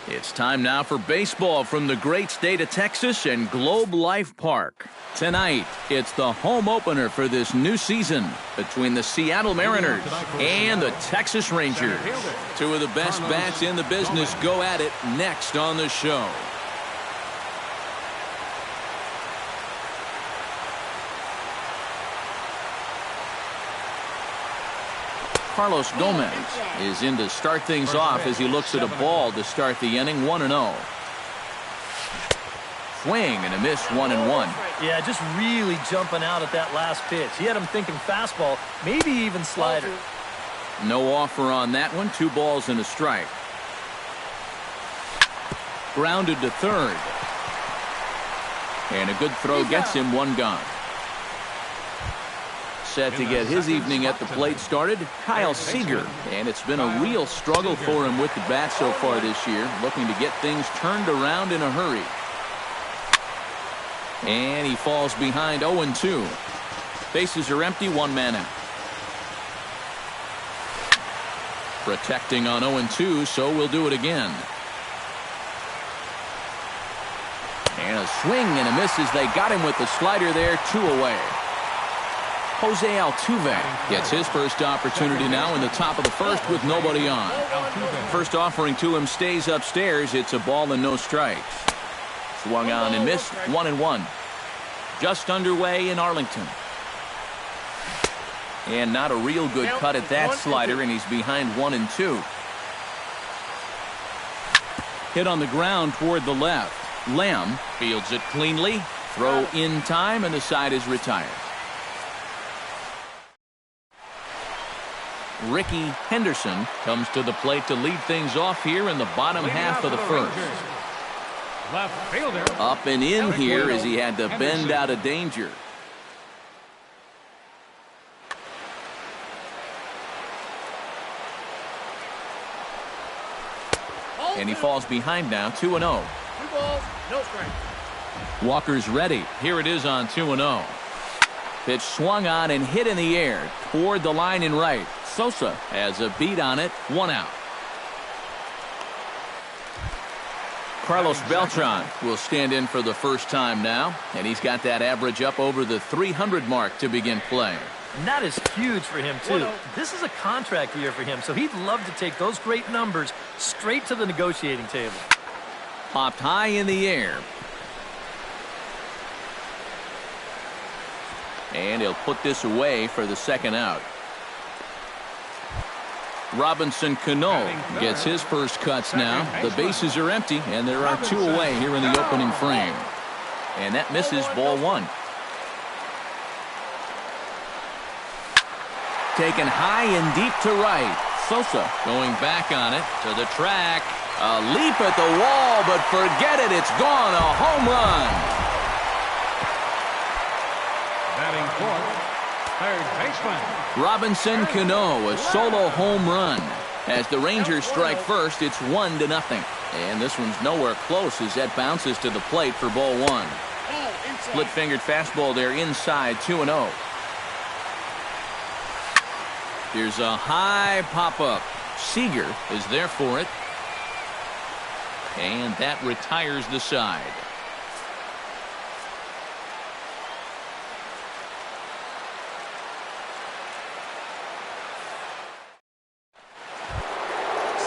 It's time now for baseball from the great state of Texas and Globe Life Park. Tonight, it's the home opener for this new season between the Seattle Mariners and the Texas Rangers. Two of the best bats in the business go at it next on the show. Carlos Gomez is in to start things off as he looks at a ball to start the inning. 1-0. Swing and a miss. 1-1. Yeah, just really jumping out at that last pitch. He had him thinking fastball, maybe even slider. No offer on that one. 2 balls and a strike. Grounded to third. And a good throw gets him 1 gone. Set to get his evening at the plate started, Kyle Seager. And it's been a real struggle for him with the bat so far this year, looking to get things turned around in a hurry. And he falls behind 0-2. Bases are empty, 1 man out. Protecting on 0-2, so we'll do it again. And a swing and a miss as they got him with the slider there, 2 away. Jose Altuve gets his first opportunity now in the top of the first with nobody on. First offering to him stays upstairs. It's a ball and no strikes. Swung on and missed. 1-1. Just underway in Arlington. And not a real good cut at that slider, and he's behind 1-2. Hit on the ground toward the left. Lamb fields it cleanly. Throw in time, and the side is retired. Ricky Henderson comes to the plate to lead things off here in the bottom half of the first. Left fielder. Up and in here as he had to bend out of danger. And he falls behind now, 2-0. 2 balls, no strikes. Walker's ready. Here it is on 2-0. Pitch swung on and hit in the air toward the line in right. Sosa has a beat on it. 1 out. Carlos Beltran will stand in for the first time now, and he's got that average up over the 300 mark to begin play. And that is huge for him, too. This is a contract year for him, so he'd love to take those great numbers straight to the negotiating table. Popped high in the air. And he'll put this away for the 2nd out. Robinson Cano gets his first cuts now. The bases are empty, and there are 2 away here in the opening frame. And that misses, ball 1. Taken high and deep to right. Sosa going back on it to the track. A leap at the wall, but forget it. It's gone. A home run. Batting fourth, third baseman. Robinson Cano, a solo home run. As the Rangers strike first, it's 1-0. And this one's nowhere close as that bounces to the plate for ball 1. Split-fingered fastball there inside, 2-0. Here's a high pop-up. Seager is there for it. And that retires the side.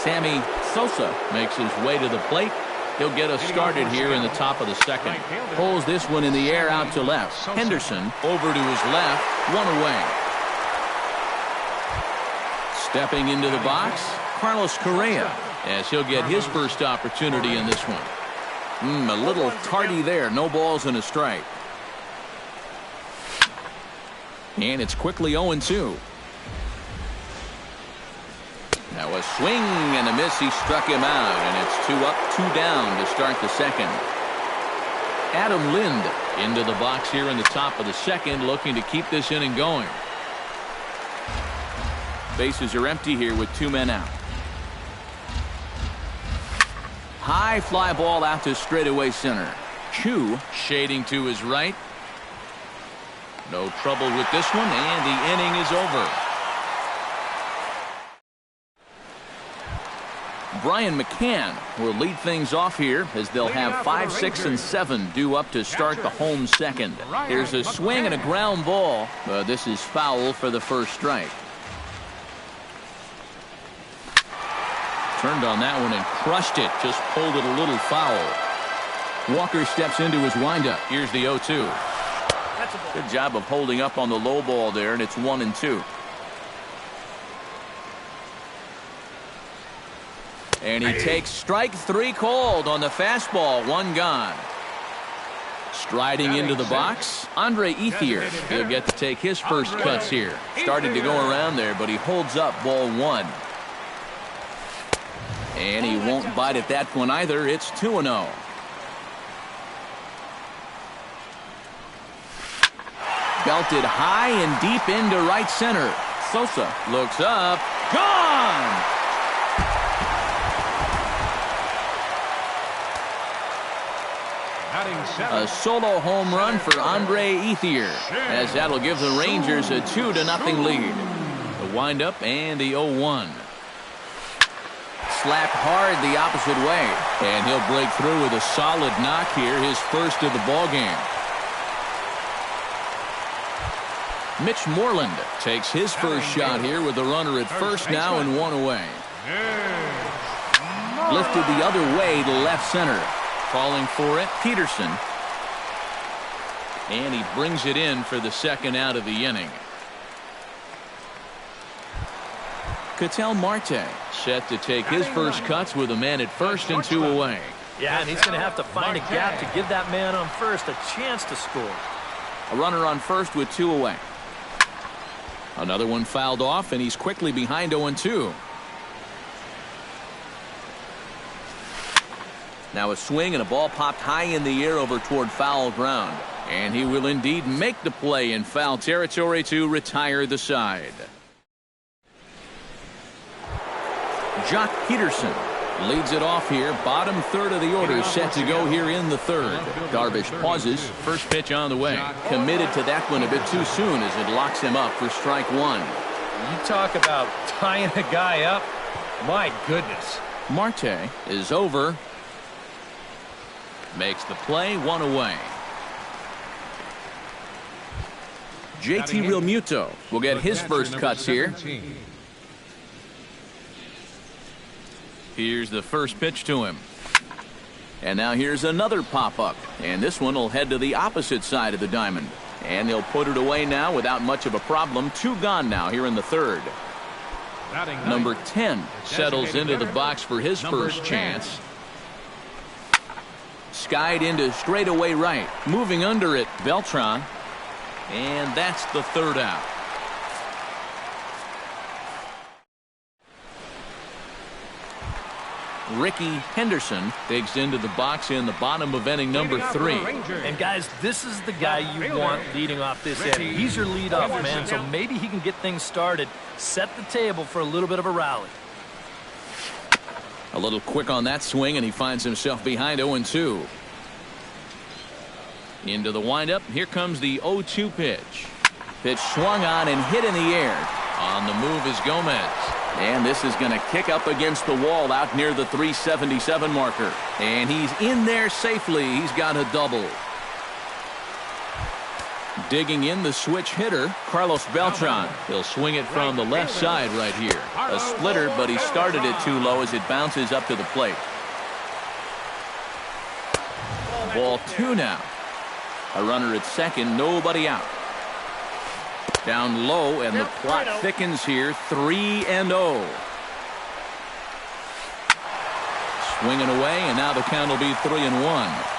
Sammy Sosa makes his way to the plate. He'll get us started here in the top of the 2nd. Pulls this one in the air out to left. Henderson over to his left. 1 away. Stepping into the box, Carlos Correa, as he'll get his first opportunity in this one. A little tardy there. No balls and a strike. And it's quickly 0-2. Now a swing and a miss. He struck him out, and it's 2 up, 2 down to start the 2nd. Adam Lind into the box here in the top of the 2nd, looking to keep this inning going. Bases are empty here with 2 men out. High fly ball out to straightaway center. Chu shading to his right. No trouble with this one, and the inning is over. Brian McCann will lead things off here as they'll have 5, 6, and 7 due up to start the home second. Here's a swing and a ground ball, but this is foul for the first strike. Turned on that one and crushed it. Just pulled it a little foul. Walker steps into his windup. Here's the 0-2. Good job of holding up on the low ball there, and it's 1-2. And he takes strike 3 called on the fastball. 1 gone. Striding into the box, Andre Ethier. He'll get to take his first cuts here. Started to go around there, but he holds up ball 1. And he won't bite at that one either. It's 2-0. Belted high and deep into right center. Sosa looks up. Gone! A solo home run for Andre Ethier, as that'll give the Rangers a 2-0 lead. The windup and the 0-1. Slapped hard the opposite way, and he'll break through with a solid knock here, his first of the ball game. Mitch Moreland takes his first shot here with the runner at first now and 1 away. Lifted the other way to left center. Calling for it, Peterson. And he brings it in for the second out of the inning. Ketel Marte set to take his first cuts with a man at first and 2 away. Yeah, and he's going to have to find a gap to give that man on first a chance to score. A runner on first with 2 away. Another one fouled off, and he's quickly behind 0-2. Now a swing and a ball popped high in the air over toward foul ground. And he will indeed make the play in foul territory to retire the side. Jock Peterson leads it off here. Bottom third of the order set to go here in the third. Darvish pauses. First pitch on the way. Committed to that one a bit too soon as it locks him up for strike 1. You talk about tying a guy up. My goodness. Marte is over. Makes the play, 1 away. JT Realmuto will get his first cuts here. Here's the first pitch to him. And now here's another pop-up. And this one will head to the opposite side of the diamond. And he'll put it away now without much of a problem. 2 gone now here in the third. Number 10 settles into the box for his first chance. Skied into straightaway right. Moving under it, Beltran. And that's the third out. Ricky Henderson digs into the box in the bottom of inning number 3. And guys, this is the guy you want leading off this inning. He's your leadoff man, so maybe he can get things started, set the table for a little bit of a rally. A little quick on that swing, and he finds himself behind 0-2. Into the windup. Here comes the 0-2 pitch. Pitch swung on and hit in the air. On the move is Gomez. And this is going to kick up against the wall out near the 377 marker. And he's in there safely. He's got a double. Digging in the switch hitter, Carlos Beltran. He'll swing it from the left side right here. A splitter, but he started it too low as it bounces up to the plate. Ball 2 now. A runner at second, nobody out. Down low, and the plot thickens here. 3-0. Swinging away, and now the count will be 3-1.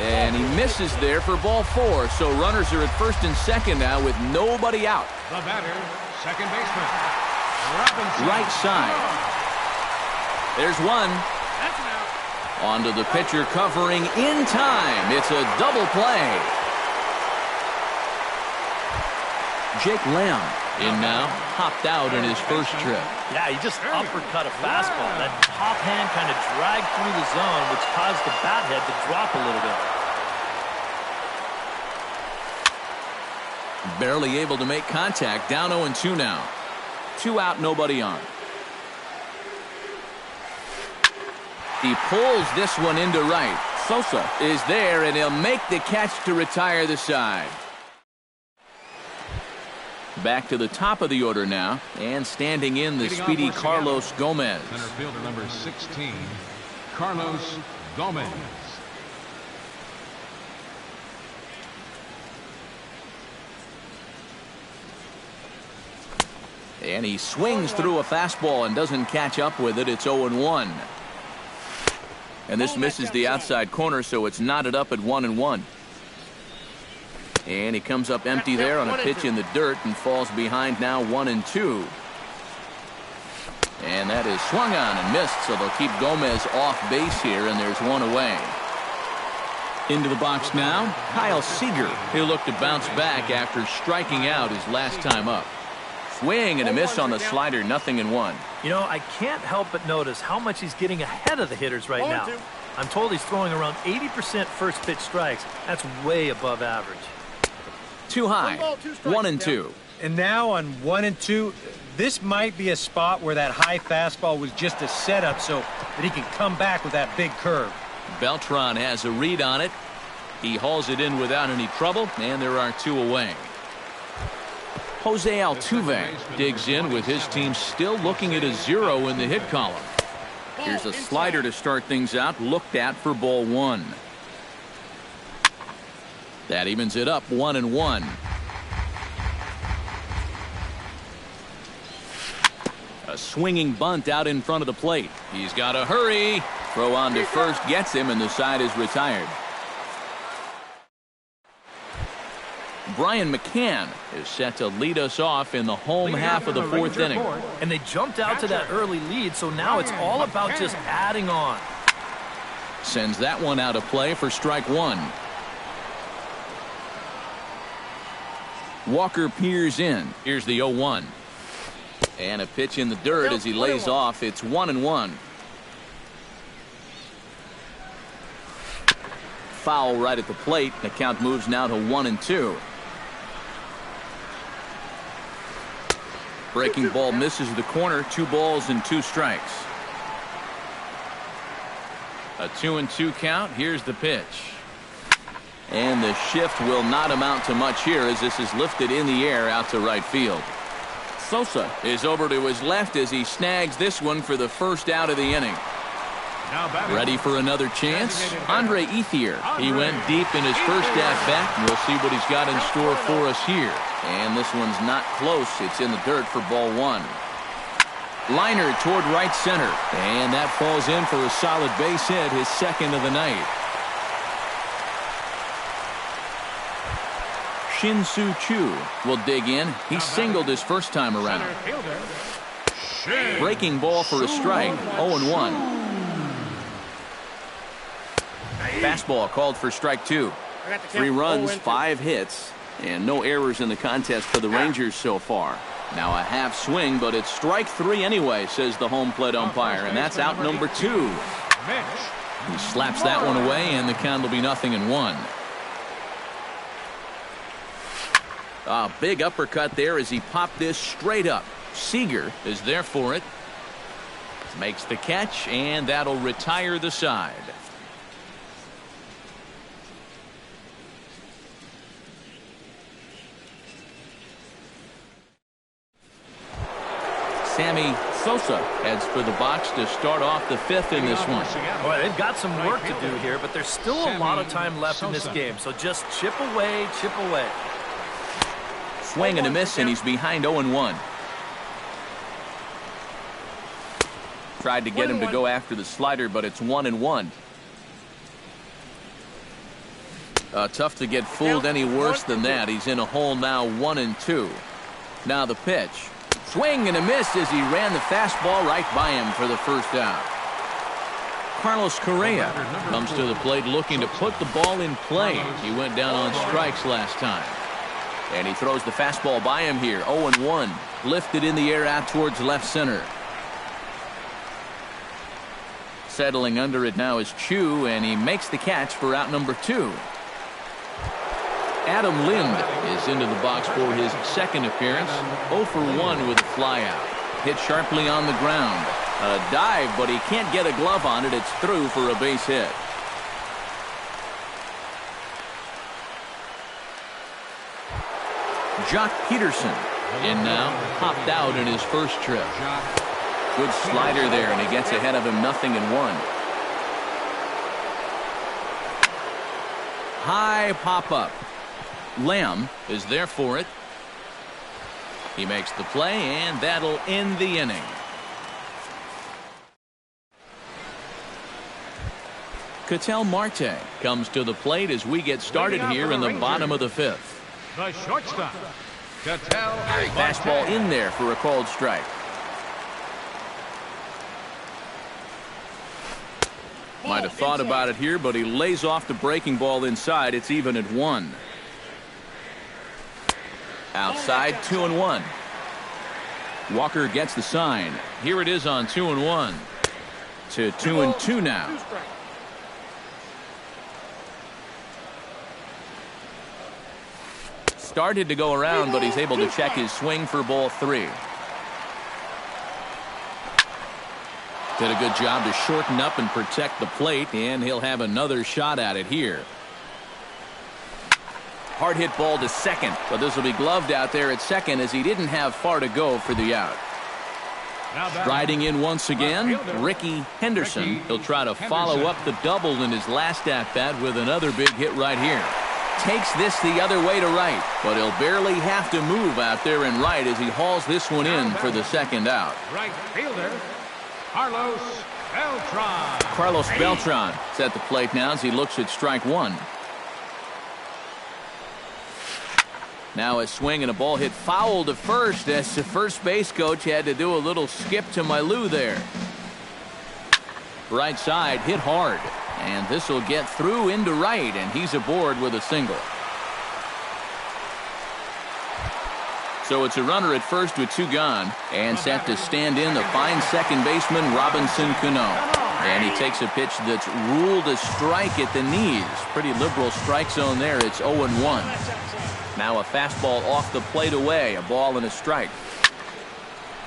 And he misses there for ball 4. So runners are at first and second now with nobody out. The batter, second baseman, Robinson. Right side. There's one. Onto the pitcher covering in time. It's a double play. Jake Lamb in now, hopped out in his first trip. Yeah, he just uppercut a fastball. That top hand kind of dragged through the zone, which caused the bat head to drop a little bit. Barely able to make contact. Down 0-2 now. 2 out, nobody on. He pulls this one into right. Sosa is there, and he'll make the catch to retire the side. Back to the top of the order now, and standing in the speedy Carlos Gomez. Center fielder number 16, Carlos Gomez. And he swings through a fastball and doesn't catch up with it. It's 0-1. And this misses the outside corner, so it's knotted up at 1-1. And he comes up empty there on a pitch in the dirt and falls behind now 1-2. And that is swung on and missed, so they'll keep Gomez off base here, and there's one away. Into the box now, Kyle Seager. He'll look to bounce back after striking out his last time up. Swing and a miss on the slider, 0-1. You know, I can't help but notice how much he's getting ahead of the hitters right now. I'm told he's throwing around 80% first pitch strikes. That's way above average. Too high, 1-2. And now on 1-2, this might be a spot where that high fastball was just a setup so that he can come back with that big curve. Beltran has a read on it. He hauls it in without any trouble, and there are 2 away. Jose Altuve digs in with his team still looking at a 0 in the hit column. Here's a slider to start things out, looked at for ball 1. That evens it up, 1-1. A swinging bunt out in front of the plate. He's got to hurry. Throw on to first gets him, and the side is retired. Brian McCann is set to lead us off in the home half of the 4th inning. And they jumped out to that early lead, so now it's all about just adding on. Sends that one out of play for strike 1. Walker peers in. Here's the 0-1. And a pitch in the dirt as he lays off. It's 1-1. Foul right at the plate. The count moves now to 1-2. Breaking ball misses the corner. 2 balls and 2 strikes. A 2-2 count. Here's the pitch. And the shift will not amount to much here as this is lifted in the air out to right field. Sosa is over to his left as he snags this one for the first out of the inning. Ready for another chance? Andre Ethier. He went deep in his first at-bat, and we'll see what he's got in store for us here. And this one's not close. It's in the dirt for ball 1. Liner toward right center. And that falls in for a solid base hit, his second of the night. Shin-Soo Choo will dig in. He singled his first time around. Breaking ball for a strike. 0-1. Fastball called for strike 2. 3 runs, 5 hits, and no errors in the contest for the Rangers so far. Now a half swing, but it's strike 3 anyway, says the home plate umpire, and that's out number 2. He slaps that one away, and the count will be 0-1. A big uppercut there as he popped this straight up. Seager is there for it. Makes the catch, and that'll retire the side. Sammy Sosa heads for the box to start off the 5th in this one. Boy, they've got some work to do here, but there's still a lot of time left in this game, so just chip away, chip away. Swing and a miss, and he's behind 0-1. Tried to get him to go after the slider, but it's 1-1. Tough to get fooled any worse than that. He's in a hole now, 1-2. Now the pitch. Swing and a miss as he ran the fastball right by him for the first out. Carlos Correa comes to the plate looking to put the ball in play. He went down on strikes last time. And he throws the fastball by him here. 0-1. Lifted in the air out towards left center. Settling under it now is Chu, and he makes the catch for out number 2. Adam Lind is into the box for his second appearance. 0 for 1 with a flyout. Hit sharply on the ground. A dive, but he can't get a glove on it. It's through for a base hit. Jock Peterson in now, popped out in his first trip. Good slider there, and he gets ahead of him 0-1. High pop-up. Lamb is there for it. He makes the play, and that'll end the inning. Ketel Marte comes to the plate as we get started here in the bottom of the fifth. The shortstop, Ketel Marte. Fastball in there for a called strike. Might have thought about it here, but he lays off the breaking ball inside. It's even at 1. Outside, 2-1. Walker gets the sign. Here it is on 2-1 to 2-2 now. Started to go around, but he's able to check his swing for ball 3. Did a good job to shorten up and protect the plate, and he'll have another shot at it here. Hard hit ball to second, but this will be gloved out there at second as he didn't have far to go for the out. Striding in once again, Ricky Henderson. He'll try to follow up the double in his last at-bat with another big hit right here. Takes this the other way to right, but he'll barely have to move out there in right as he hauls this one in for the second out. Right fielder, Carlos Beltran. Carlos Beltran is at the plate now as he looks at strike 1. Now a swing and a ball hit foul to first as the first base coach had to do a little skip to Mailou there. Right side hit hard, and this will get through into right, and he's aboard with a single. So it's a runner at first with 2 gone, and set to stand in the fine second baseman Robinson Cano. And he takes a pitch that's ruled a strike at the knees. Pretty liberal strike zone there. It's 0-1. Now a fastball off the plate away, a ball and a strike.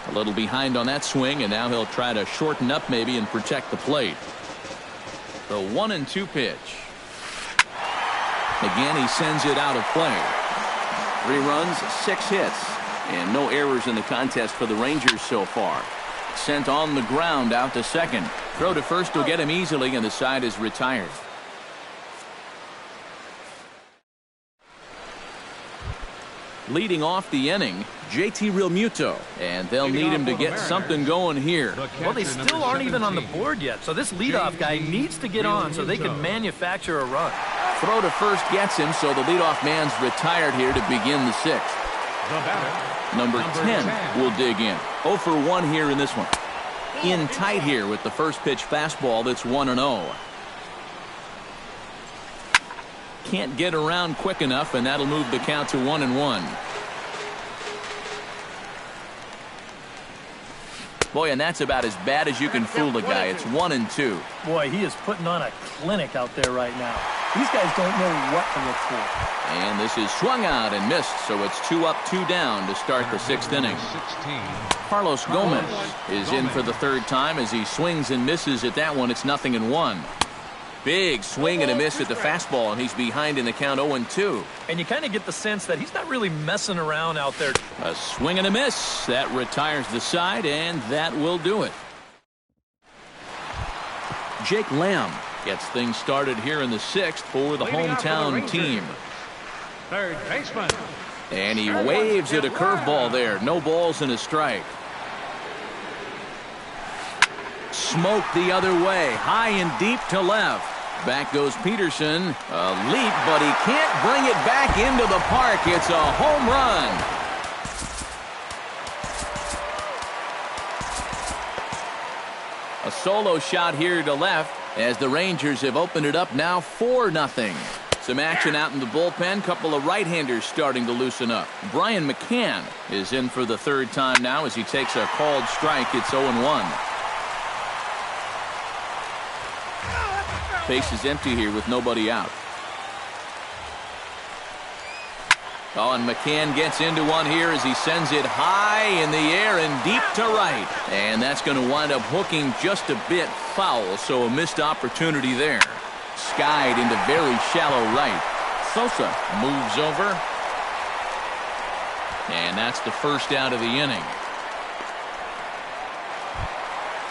A little behind on that swing, and now he'll try to shorten up maybe and protect the plate. The 1-2 pitch. Again, he sends it out of play. 3 runs, 6 hits, and no errors in the contest for the Rangers so far. Sent on the ground out to second. Throw to first will get him easily, and the side is retired. Leading off the inning, JT Realmuto, and they'll need him to get something going here. Well, they still aren't even on the board yet, so this leadoff guy needs to get on so they can manufacture a run. Throw to first gets him, so the leadoff man's retired here to begin the 6th. Number 10 will dig in. 0 for 1 here in this one. In tight here with the first pitch fastball that's 1-0. Can't get around quick enough, and that'll move the count to 1-1. Boy, and that's about as bad as you can fool a guy. It's 1-2. Boy, he is putting on a clinic out there right now. These guys don't know what to look for. And this is swung out and missed, so it's 2 up, 2 down to start the 6th inning. Carlos Gomez is in for the 3rd time as he swings and misses at that one. It's 0-1. Big swing and a miss at the fastball, and he's behind in the count 0-2. And you kind of get the sense that he's not really messing around out there. A swing and a miss. That retires the side, and that will do it. Jake Lamb gets things started here in the 6th for the hometown team. 3rd baseman. And he waves at a curveball there. No balls and a strike. Smoke the other way. High and deep to left. Back goes Peterson. A leap, but he can't bring it back into the park. It's a home run. A solo shot here to left as the Rangers have opened it up now 4-0. Some action out in the bullpen. Couple of right-handers starting to loosen up. Brian McCann is in for the 3rd time now as he takes a called strike. It's 0-1. Base is empty here with nobody out. Oh, and McCann gets into one here as he sends it high in the air and deep to right. And that's going to wind up hooking just a bit foul, so a missed opportunity there. Skied into very shallow right. Sosa moves over. And that's the first out of the inning.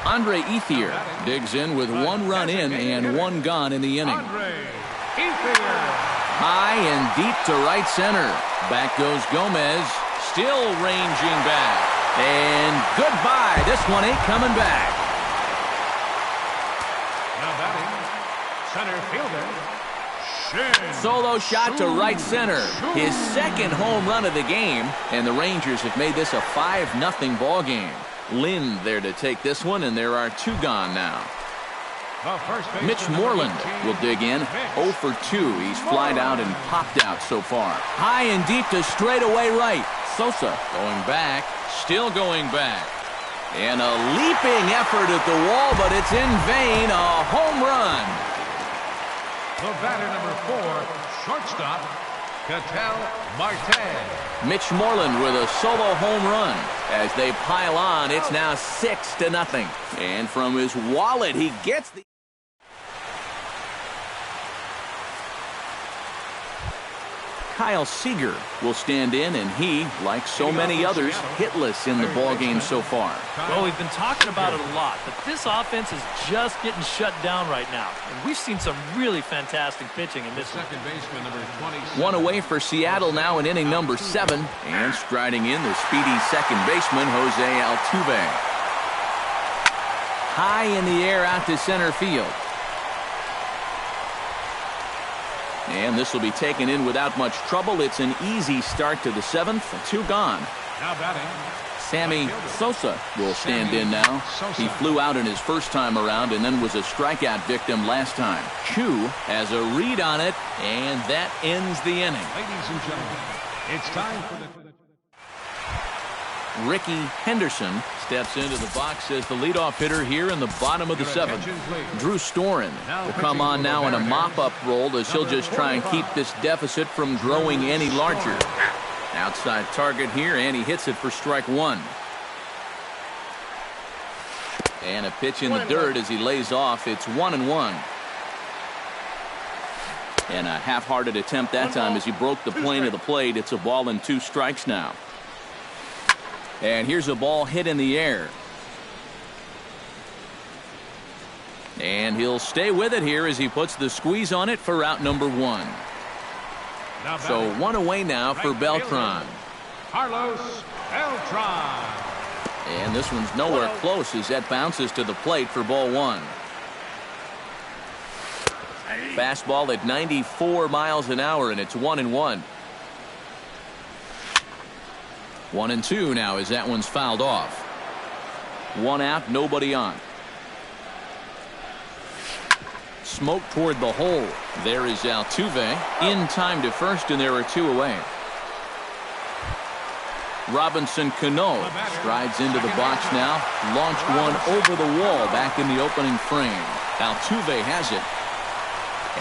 Andre Ethier digs in with one run in and one gone in the inning. High and deep to right center. Back goes Gomez, still ranging back. And goodbye. This one ain't coming back. Now batting, center fielder, Shin. Solo shot to right center. His second home run of the game. And the Rangers have made this a 5-0 ball game. Lind there to take this one, and there are two gone now. Mitch Moreland will dig in. 0 for 2. He's flied out and popped out so far. High and deep to straightaway right. Sosa going back, still going back. And a leaping effort at the wall, but it's in vain. A home run. The batter number 4, shortstop, khhe112. Mitch Moreland with a solo home run. As they pile on, it's now 6-0. And from his wallet, he gets the... Kyle Seager will stand in, and he, like so many others, hitless in the ballgame so far. Well, we've been talking about it a lot, but this offense is just getting shut down right now. And we've seen some really fantastic pitching in this Second baseman number 27. One away for Seattle now in inning number 7. And striding in, the speedy second baseman, Jose Altuve. High in the air out to center field. And this will be taken in without much trouble. It's an easy start to the 7th. 2 gone. Now batting, Sammy Sosa will stand in now. He flew out in his first time around and then was a strikeout victim last time. Chu has a read on it, and that ends the inning. ladies and gentlemen, it's time for the... Ricky Henderson steps into the box as the leadoff hitter here in the bottom of the 7th. Drew Storen will come on now in a mop-up role as he'll just try and keep this deficit from growing any larger. Outside target here, and he hits it for strike 1. And a pitch in the dirt as he lays off. It's 1-1. And a half-hearted attempt that time as he broke the plane of the plate. It's a ball and 2 strikes now. And here's a ball hit in the air. And he'll stay with it here as he puts the squeeze on it for out number 1. So 1 away now for Beltran. Carlos Beltran. And this one's nowhere close as that bounces to the plate for ball 1. Fastball at 94 miles an hour, and it's 1-1. 1-2 now as that one's fouled off. 1 out, nobody on. Smoke toward the hole. There is Altuve in time to first, and there are 2 away. Robinson Cano strides into the box now. Launched one over the wall back in the opening frame. Altuve has it.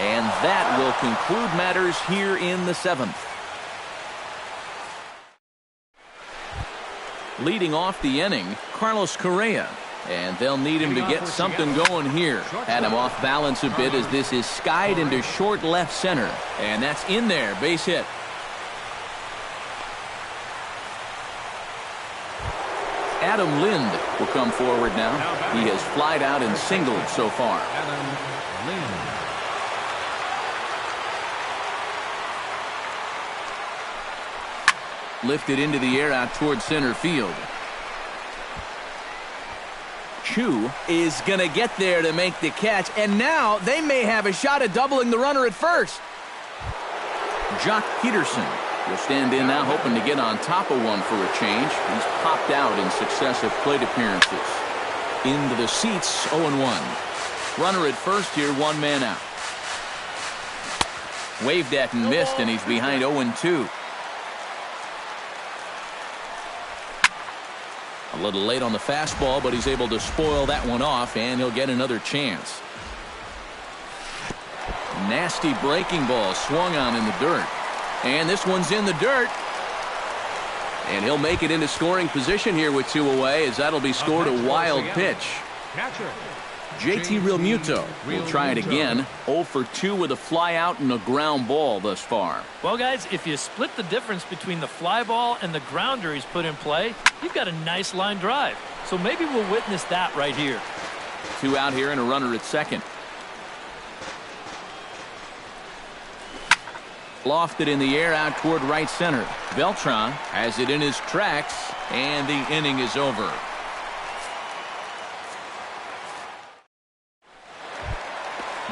And that will conclude matters here in the 7th. Leading off the inning, Carlos Correa. And they'll need him to get something going here. Had him off balance a bit as this is skied into short left center. And that's in there, base hit. Adam Lind will come forward now. He has flied out and singled so far. Adam Lind. Lifted into the air out towards center field. Chu is going to get there to make the catch, and now they may have a shot at doubling the runner at first. Jock Peterson will stand in now, hoping to get on top of one for a change. He's popped out in successive plate appearances. Into the seats, 0-1. Runner at first here, 1 man out. Waved at and missed, and he's behind 0-2. A little late on the fastball, but he's able to spoil that one off, and he'll get another chance. Nasty breaking ball swung on in the dirt. And this one's in the dirt. And he'll make it into scoring position here with 2 away, as that'll be scored a wild pitch. Catcher. JT Realmuto will try it again. 0 for 2 with a fly out and a ground ball thus far. Well, guys, if you split the difference between the fly ball and the grounder he's put in play, you've got a nice line drive. So maybe we'll witness that right here. 2 out here and a runner at second. Lofted in the air out toward right center. Beltran has it in his tracks, and the inning is over.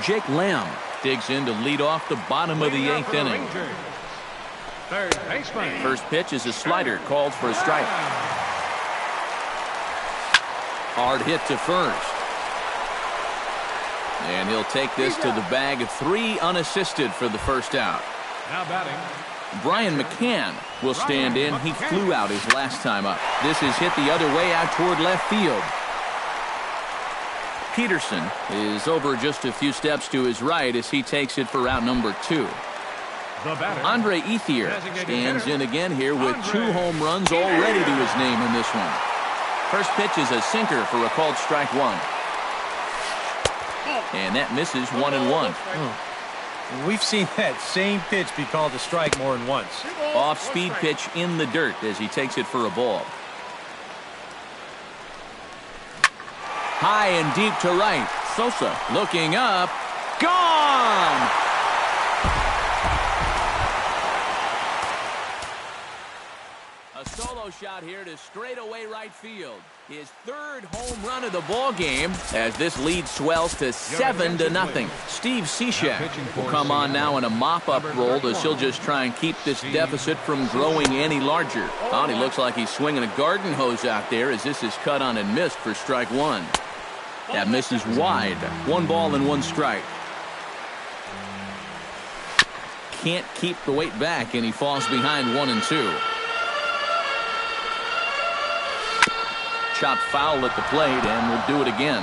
Jake Lamb digs in to lead off the bottom of the 8th inning. Third baseman. First pitch is a slider called for a strike. Hard hit to first. And he'll take this to the bag of 3 unassisted for the first out. Now batting. Brian McCann will stand in. He flew out his last time up. This is hit the other way out toward left field. Peterson is over just a few steps to his right as he takes it for out number 2. The batter. Andre Ethier stands in again here with 2 home runs already to his name in this one. First pitch is a sinker for a called strike 1. And that misses 1-1. We've seen that same pitch be called a strike more than once. Off-speed pitch in the dirt as he takes it for a ball. High and deep to right. Sosa looking up. Gone! A solo shot here to straightaway right field. His 3rd home run of the ball game as this lead swells to 7-0. Steve Cishek will come on now in a mop-up role as he'll just try and keep this deficit from growing any larger. Oh, he looks like he's swinging a garden hose out there as this is cut on and missed for strike 1. That misses wide. 1 ball and 1 strike. Can't keep the weight back, and he falls behind 1-2. Chop foul at the plate, and we'll do it again.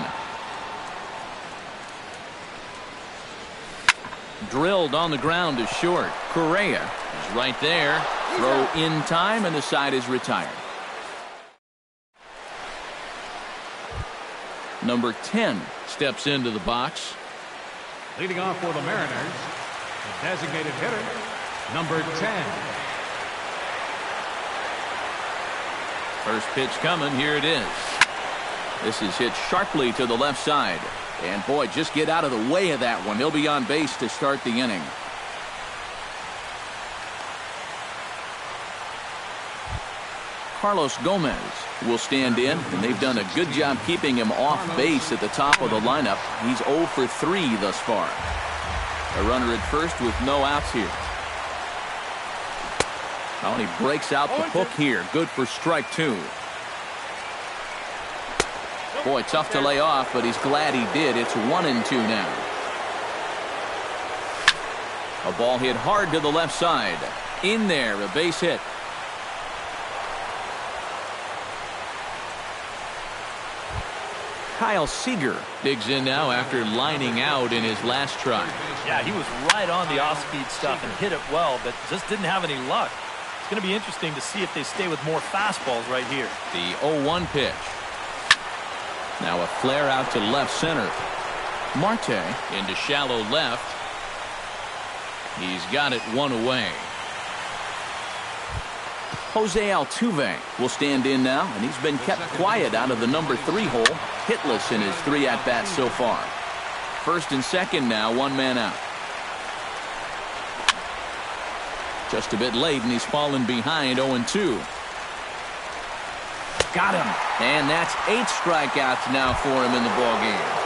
Drilled on the ground to short. Correa is right there. Throw in time, and the side is retired. Number 10 steps into the box. Leading off for the Mariners, the designated hitter, number 10. First pitch coming. Here it is. This is hit sharply to the left side. And, boy, just get out of the way of that one. He'll be on base to start the inning. Carlos Gomez will stand in, and they've done a good job keeping him off base at the top of the lineup. He's 0 for 3 thus far. A runner at first with no outs here. Oh, and he breaks out the hook here. Good for strike 2. Boy, tough to lay off, but he's glad he did. It's 1-2 now. A ball hit hard to the left side. In there, a base hit. Kyle Seager digs in now after lining out in his last try. Yeah, he was right on the off-speed stuff and hit it well, but just didn't have any luck. It's going to be interesting to see if they stay with more fastballs right here. The 0-1 pitch. Now a flare out to left center. Marte into shallow left. He's got it 1 away. Jose Altuve will stand in now, and he's been kept quiet out of the number 3 hole, hitless in his 3 at-bats so far. First and second now, 1 man out. Just a bit late, and he's fallen behind 0-2. Got him. And that's 8 strikeouts now for him in the ballgame.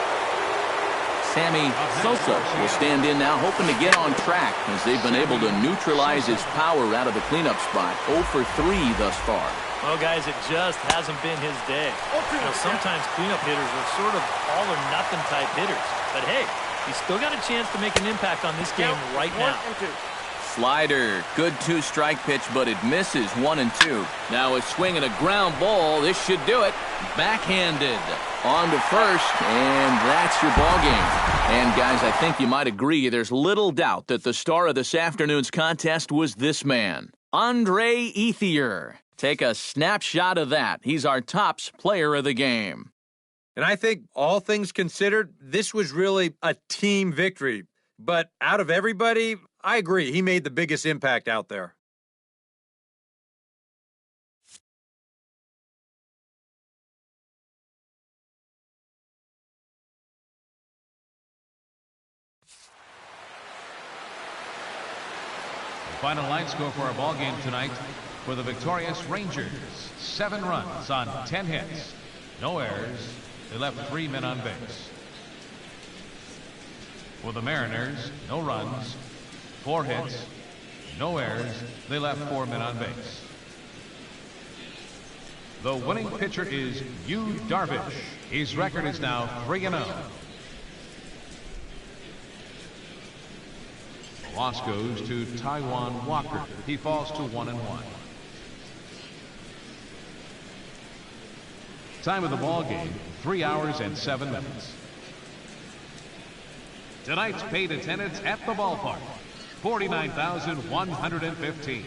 Sammy Sosa will stand in now, hoping to get on track as they've been able to neutralize his power out of the cleanup spot. 0 for 3 thus far. Well, guys, it just hasn't been his day. You know, sometimes cleanup hitters are sort of all-or-nothing type hitters. But, hey, he's still got a chance to make an impact on this game right now. Slider. Good 2-strike pitch, but it misses 1-2. Now a swing and a ground ball. This should do it. Backhanded. On to first, and that's your ball game. And, guys, I think you might agree there's little doubt that the star of this afternoon's contest was this man, Andre Ethier. Take a snapshot of that. He's our tops player of the game. And I think, all things considered, this was really a team victory. But out of everybody, I agree, he made the biggest impact out there. Final line score for our ball game tonight for the victorious Rangers. 7 runs on 10 hits. No errors. They left 3 men on base. For the Mariners, no runs, 4 hits, no errors. They left 4 men on base. The winning pitcher is Yu Darvish. His record is now 3-0. Loss goes to Taijuan Walker. He falls to 1-1. Time of the ball game, 3 hours and 7 minutes. Tonight's paid attendance at the ballpark, 49,115.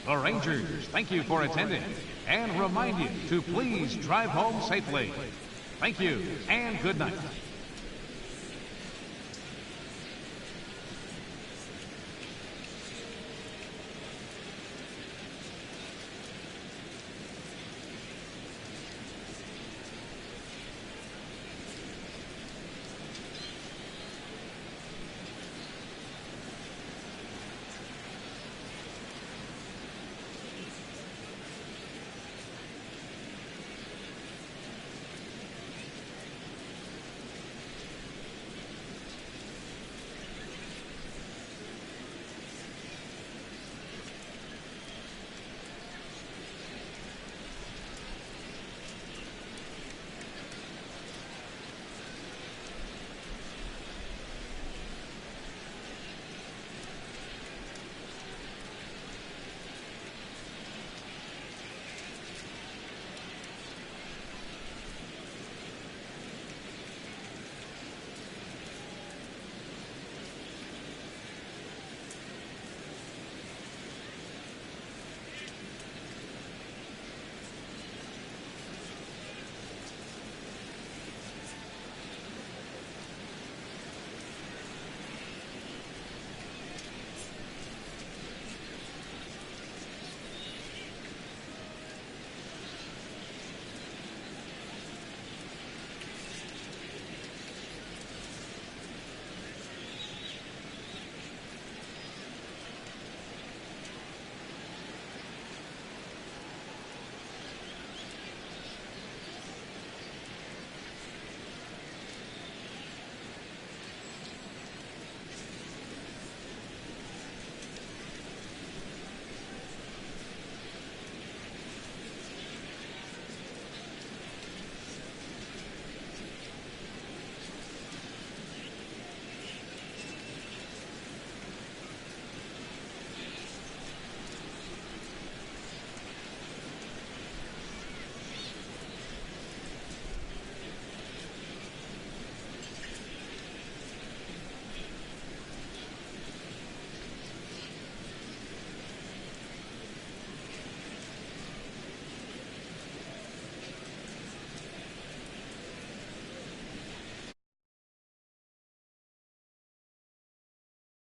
The Rangers thank you for attending and remind you to please drive home safely. Thank you and good night.